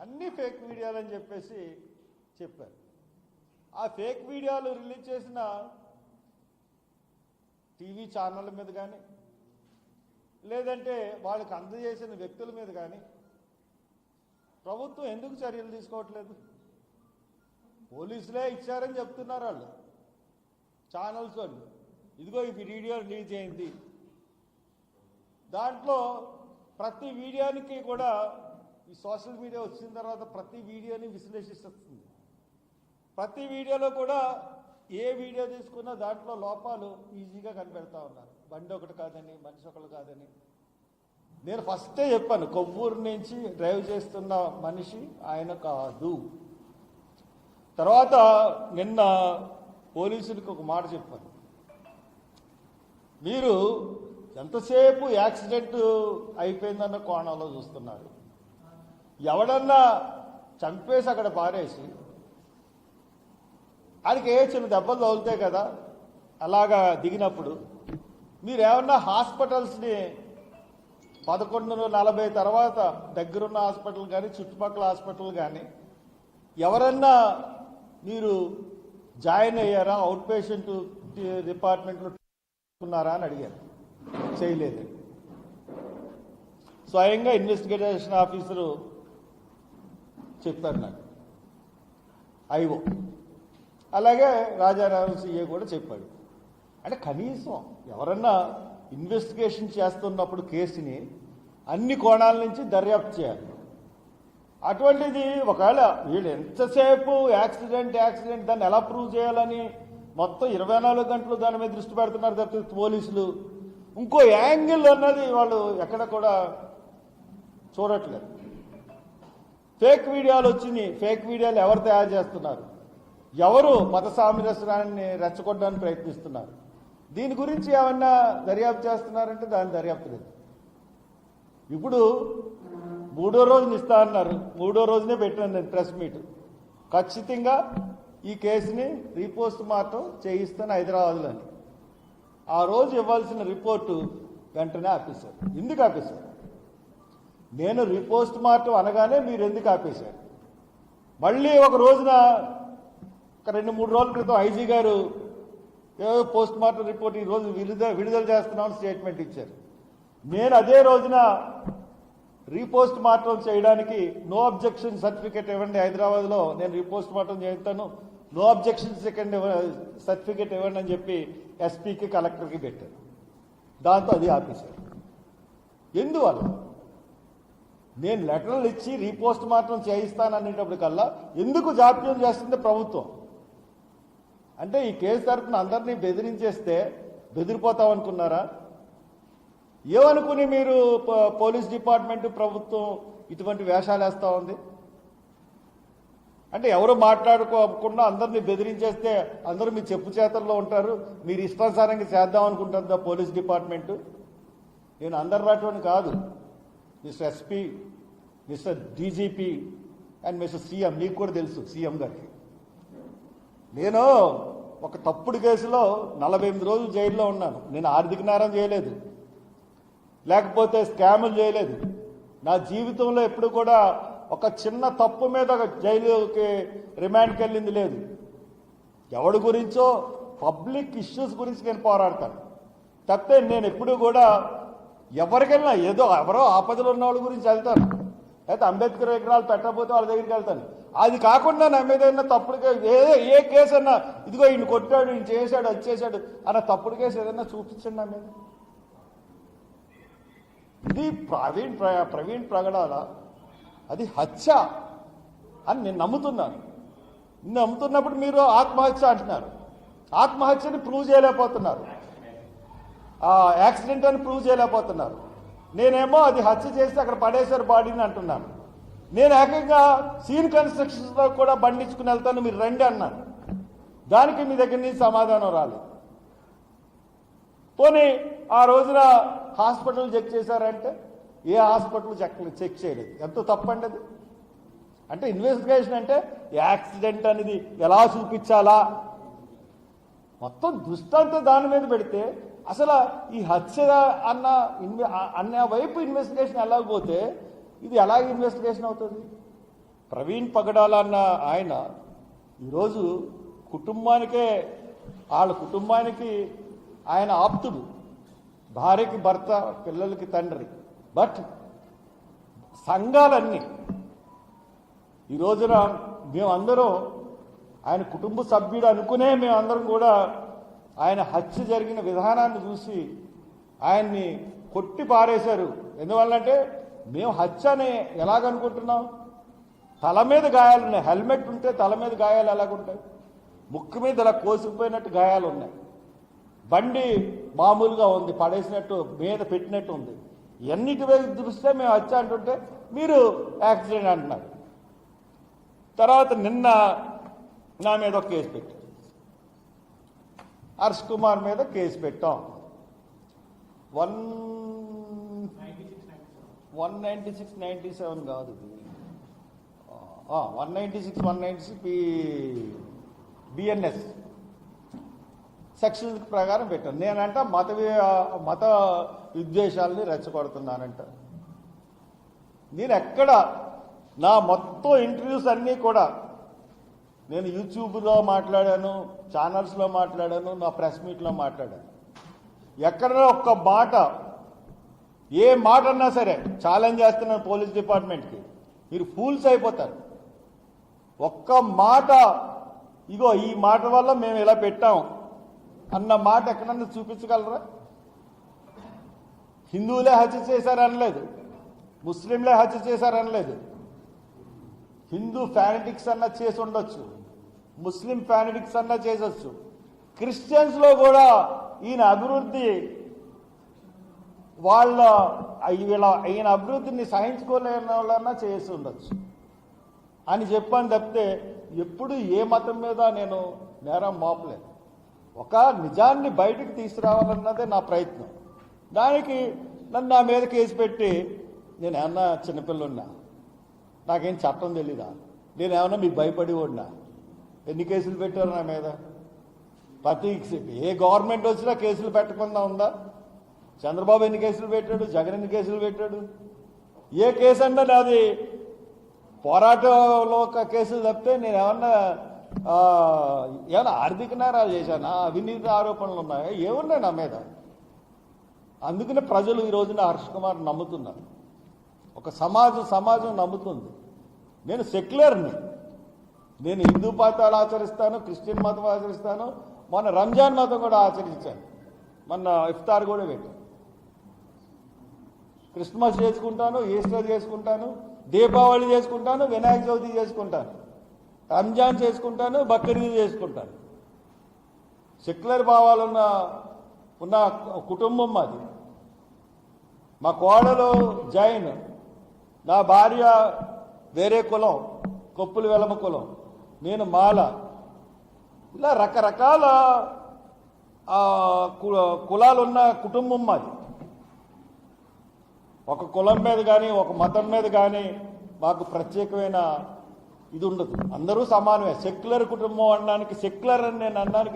అన్ని ఫేక్ వీడియోలు అని చెప్పేసి చెప్పారు. ఆ ఫేక్ వీడియోలు రిలీజ్ చేసిన టీవీ ఛానళ్ళ మీద కానీ లేదంటే వాళ్ళకి అందజేసిన వ్యక్తుల మీద కానీ ప్రభుత్వం ఎందుకు చర్యలు తీసుకోవట్లేదు? పోలీసులే ఇచ్చారని చెప్తున్నారు వాళ్ళు, ఛానల్స్ వాళ్ళు. ఇదిగో ఈ వీడియో రిలీజ్ అయింది, దాంట్లో ప్రతి వీడియోనికి కూడా ఈ సోషల్ మీడియా వచ్చిన తర్వాత ప్రతి వీడియోని విశ్లేషిస్తుంది. ప్రతి వీడియోలో కూడా ఏ వీడియో తీసుకున్నా దాంట్లో లోపాలు ఈజీగా కనిపెడతా ఉన్నారు. బండి ఒకటి కాదని, మనిషి ఒకటి కాదని. నేను ఫస్టే చెప్పాను, కొవ్వూరు నుంచి డ్రైవ్ చేస్తున్న మనిషి ఆయన కాదు. తర్వాత నిన్న పోలీసులకు ఒక మాట చెప్పాను, మీరు ఎంతసేపు యాక్సిడెంట్ అయిపోయిందన్న కోణంలో చూస్తున్నారు. ఎవడన్నా చంపేసి అక్కడ పారేసి ఆయనకి ఏ చిన్న దెబ్బలు తగులుతాయి కదా, అలాగా దిగినప్పుడు మీరేమన్నా హాస్పిటల్స్ని 11:40 తర్వాత దగ్గరున్న హాస్పిటల్ కానీ చుట్టుపక్కల హాస్పిటల్ కానీ ఎవరన్నా మీరు జాయిన్ అయ్యారా, అవుట్ పేషెంట్ డిపార్ట్మెంట్లో ఉన్నారా అని అడిగారు. చేయలేదు. స్వయంగా ఇన్వెస్టిగేషన్ ఆఫీసరు చెప్పారు నాకు, ఐఓ. అలాగే రాజారావు సిఏ కూడా చెప్పాడు. అంటే కనీసం ఎవరన్నా ఇన్వెస్టిగేషన్ చేస్తున్నప్పుడు కేసుని అన్ని కోణాల నుంచి దర్యాప్తు చేయాలి. అటువంటిది ఒకవేళ వీళ్ళు ఎంతసేపు యాక్సిడెంట్ దాన్ని ఎలా ప్రూవ్ చేయాలని మొత్తం 24 గంటలు దాని మీద దృష్టి పెడుతున్నారు తప్పితే పోలీసులు ఇంకో యాంగిల్ అన్నది వాళ్ళు ఎక్కడ కూడా చూడట్లేదు. ఫేక్ వీడియోలు వచ్చినాయి. ఫేక్ వీడియోలు ఎవరు తయారు చేస్తున్నారు, ఎవరు మత సామరస్యాన్ని రెచ్చగొట్టడానికి ప్రయత్నిస్తున్నారు, దీని గురించి ఏమన్నా దర్యాప్తు చేస్తున్నారంటే దాని దర్యాప్తు లేదు. ఇప్పుడు 3వ రోజున ఇస్తా అన్నారు, 3వ రోజునే పెట్టాను నేను ప్రెస్ మీట్. ఖచ్చితంగా ఈ కేసుని రీపోస్ట్ మార్టం చేయిస్తాను హైదరాబాద్లో అని. ఆ రోజు ఇవ్వాల్సిన రిపోర్టు వెంటనే ఆపేశారు. ఎందుకు ఆపేశారు? నేను రీపోస్ట్ మార్టం అనగానే మీరు ఎందుకు ఆపేశారు? మళ్ళీ ఒక రోజున ఒక 2-3 రోజుల క్రితం ఐజీ గారు ఏదో పోస్ట్ మార్టం రిపోర్ట్ ఈ రోజు విడుదల చేస్తున్నామని స్టేట్మెంట్ ఇచ్చారు. నేను అదే రోజున రీపోస్ట్ మార్టం చేయడానికి నో అబ్జెక్షన్ సర్టిఫికేట్ ఇవ్వండి, హైదరాబాద్లో నేను రీపోస్ట్ మార్టం చేస్తాను, నో అబ్జెక్షన్ సర్టిఫికేట్ ఇవ్వండి అని చెప్పి ఎస్పీకి కలెక్టర్కి పెట్టారు. దాంతో అది ఆపేశారు. ఎందువల్ల? నేను లెటర్లు ఇచ్చి రీపోస్ట్ మార్టం చేయిస్తాననేటప్పటికల్లా ఎందుకు జాప్యం చేస్తుంది ప్రభుత్వం? అంటే ఈ కేసు తరఫున అందరినీ బెదిరించేస్తే బెదిరిపోతామనుకున్నారా? ఏమనుకుని మీరు పోలీస్ డిపార్ట్మెంట్ ప్రభుత్వం ఇటువంటి వేషాలు వేస్తూ ఉంది? అంటే ఎవరు మాట్లాడుకోకుండా అందరినీ బెదిరించేస్తే అందరూ మీ చెప్పు చేతల్లో ఉంటారు, మీరు ఇష్టానుసారంగా చేద్దాం అనుకుంటుందా పోలీస్ డిపార్ట్మెంటు? నేను అందరిలాంటి కాదు. Mister SP, mister DGP and mister CM, మీకు కూడా తెలుసు సీఎం గారికి. నేను ఒక తప్పుడు కేసులో 48 రోజులు జైల్లో ఉన్నాను. నేను ఆర్థిక నేరం చేయలేదు, లేకపోతే స్కాములు చేయలేదు. నా జీవితంలో ఎప్పుడు కూడా ఒక చిన్న తప్పు మీద జైలుకి రిమాండ్కి వెళ్ళింది లేదు. ఎవడి గురించో పబ్లిక్ ఇష్యూస్ గురించి నేను పోరాడతాను తప్పితే నేను ఎప్పుడు కూడా ఎవరికెళ్ళినా ఏదో ఎవరో ఆపదలు ఉన్న వాళ్ళ గురించి వెళ్తాను, లేకపోతే అంబేద్కర్ విగ్రహాలు పెట్టకపోతే వాళ్ళ దగ్గరికి వెళ్తాను. అది కాకుండా నా మీద ఏదైనా తప్పుడు ఏ కేసు అన్నా, ఇదిగో ఈయన కొట్టాడు, ఈయన చేశాడు, అది చేశాడు అన్న తప్పుడు కేసు ఏదైనా చూపించండి నా మీద. ఇది ప్రవీణ్ ప్రగడాల అది హత్య అని నేను నమ్ముతున్నాను. నమ్ముతున్నప్పుడు మీరు ఆత్మహత్య అంటున్నారు. ఆత్మహత్యని ప్రూవ్ చేయలేకపోతున్నారు, యాక్సిడెంట్ అని ప్రూవ్ చేయలేకపోతున్నారు. నేనేమో అది హత్య చేసి అక్కడ పడేశారు బాడీని అంటున్నాను. నేను ఏకంగా సీన్ కన్స్ట్రక్షన్స్లో కూడా బండించుకుని వెళ్తాను, మీరు రండి అన్నాను. దానికి మీ దగ్గర నుంచి సమాధానం రాలేదు. పోనీ ఆ రోజున హాస్పిటల్ చెక్ చేశారంటే ఏ హాస్పిటల్ చెక్ చేయలేదు. ఎంతో తప్పండి అది. అంటే ఇన్వెస్టిగేషన్ అంటే యాక్సిడెంట్ అనేది ఎలా చూపించాలా మొత్తం దృష్టాంతం దాని మీద పెడితే అసలు ఈ హత్య అన్న వైపు ఇన్వెస్టిగేషన్ ఎలాగపోతే ఇది ఎలాగ ఇన్వెస్టిగేషన్ అవుతుంది? ప్రవీణ్ పగడాల అన్న ఆయన ఈరోజు వాళ్ళ కుటుంబానికి ఆయన ఆప్తుడు, భార్యకి భర్త, పిల్లలకి తండ్రి. బట్ సంఘాలన్నీ ఈ రోజున మేమందరం ఆయన కుటుంబ సభ్యుడు అనుకునే మేమందరం కూడా ఆయన హత్య జరిగిన విధానాన్ని చూసి ఆయన్ని కొట్టి పారేశారు. ఎందువల్లంటే మేము హత్య అని ఎలాగనుకుంటున్నాం? తల మీద గాయాలున్నాయి, హెల్మెట్ ఉంటే తల మీద గాయాలు ఎలాగుంటాయి? ముక్కు మీద ఇలా కోసుకుపోయినట్టు గాయాలు ఉన్నాయి. బండి మామూలుగా ఉంది, పడేసినట్టు మీద పెట్టినట్టు ఉంది. ఎన్నిటి వైపు దృష్ట్యా మేము హత్య అంటుంటే మీరు యాక్సిడెంట్ అంటున్నారు. తర్వాత నిన్న నా మీద ఒక కేసు పెట్టారు, హర్ష్ కుమార్ మీద కేసు పెట్టాం. 196-97 కాదు, 196 బిఎన్ఎస్ సెక్షన్ ప్రకారం పెట్టాను. నేనంట మత విద్వేషాలని రెచ్చగొడుతున్నానంట. నేను ఎక్కడ నా మొత్తం ఇంటర్వ్యూస్ అన్నీ కూడా నేను యూట్యూబ్లో మాట్లాడాను, ఛానల్స్లో మాట్లాడాను, నా ప్రెస్ మీట్లో మాట్లాడాను. ఎక్కడైనా ఒక్క మాట, ఏ మాట అన్నా సరే ఛాలెంజ్ చేస్తున్నాను పోలీస్ డిపార్ట్మెంట్కి, మీరు ఫూల్స్ అయిపోతారు. ఒక్క మాట, ఇగో ఈ మాట వల్ల మేము ఇలా పెట్టాం అన్న మాట ఎక్కడన్నా చూపించగలరా? హిందువులే హత్య చేశారనలేదు, ముస్లింలే హత్య చేశారనలేదు. హిందూ ఫ్యానటిక్స్ అన్నా చేసి ఉండొచ్చు, ముస్లిం ఫ్యానటిక్స్ అన్నా చేసొచ్చు, క్రిస్టియన్స్లో కూడా ఈయన అభివృద్ధి ఈయన అభివృద్ధిని సహించుకోలేని వాళ్ళన్నా చేసి ఉండొచ్చు అని చెప్పని తప్పితే ఎప్పుడు ఏ మతం మీద నేను నేరం మోపలేదు. ఒక నిజాన్ని బయటకు తీసుకురావాలన్నదే నా ప్రయత్నం. దానికి నన్ను నా మీద కేసు పెట్టి నేను ఏమన్నా చిన్నపిల్లున్నా, నాకేం చట్టం తెలీదా? నేను ఏమన్నా మీకు భయపడి ఉన్నా? ఎన్ని కేసులు పెట్టారు నా మీద? ఏ గవర్నమెంట్ వచ్చినా కేసులు పెట్టకుండా ఉందా? చంద్రబాబు ఎన్ని కేసులు పెట్టాడు? జగన్ ఎన్ని కేసులు పెట్టాడు? ఏ కేసు అంటే నాది పోరాటంలో ఒక కేసులు తప్పితే నేను ఏమన్నా ఆర్థిక నేరాలు చేశానా? అవినీతి ఆరోపణలు ఉన్నాయా? ఏమున్నాయి నా మీద? అందుకనే ప్రజలు ఈ రోజున హర్ష్ కుమార్ నమ్ముతున్నారు. ఒక సమాజం నమ్ముతుంది. నేను సెక్యులర్ని, నేను హిందూ మతాలు ఆచరిస్తాను, క్రిస్టియన్ మతం ఆచరిస్తాను, మొన్న రంజాన్ మతం కూడా ఆచరించాను, మొన్న ఇఫ్తార్ కూడా పెట్టాను. క్రిస్మస్ చేసుకుంటాను, ఈస్టర్ చేసుకుంటాను, దీపావళి చేసుకుంటాను, వినాయక చవితి చేసుకుంటాను, రంజాన్ చేసుకుంటాను, బక్రీద్ చేసుకుంటాను. సెక్యులర్ భావాలున్న కుటుంబం మాది. మా కోడలు జైన్, నా భార్య వేరే కులం, కొప్పులు వెలమ కులం, నేను మాల. ఇలా రకరకాల కులాలున్న కుటుంబం మాది. ఒక కులం మీద కానీ ఒక మతం మీద కానీ మాకు ప్రత్యేకమైన ఇది ఉండదు. అందరూ సమానమే. సెక్యులర్ కుటుంబం అనడానికి, సెక్యులర్ అని నేను అనడానికి